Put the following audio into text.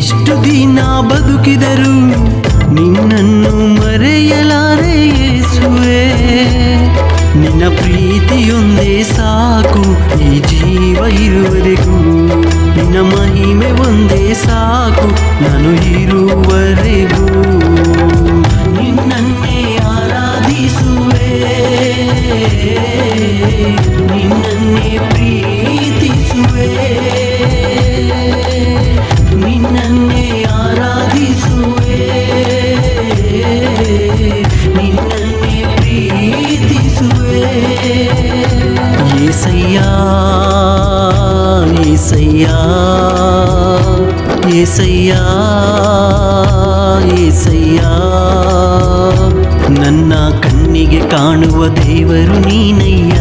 ಎಷ್ಟು ದಿನ ಬದುಕಿದರು ನಿನ್ನನ್ನು ಮರೆಯಲಾರೆ ಯೇಸುವೆ. ನಿನ್ನ ಪ್ರೀತಿಯೊಂದೇ ಸಾಕು ಈ ಜೀವ ಇರುವರೆಗೂ. ನಿನ್ನ ಮಹಿಮೆ ಒಂದೇ ಸಾಕು ನಾನು ಇರುವರೆಗೂ. ನಿನ್ನನ್ನೇ ಆರಾಧಿಸುವೆ, ನಿನ್ನನ್ನೇ ಪ್ರೀತಿಸುವೆ, ನಿನ್ನನ್ನೇ ಆರಾಧಿಸುವೆ, ನಿನ್ನನ್ನೇ ಪ್ರೀತಿಸುವೆ. యేసయ్యా యేసయ్యా యేసయ్యಾ యేసయ్ಯಾ, ನನ್ನ ಕಣ್ಣಿಗೆ ಕಾಣುವ ದೇವರು ನೀನಯ್ಯ.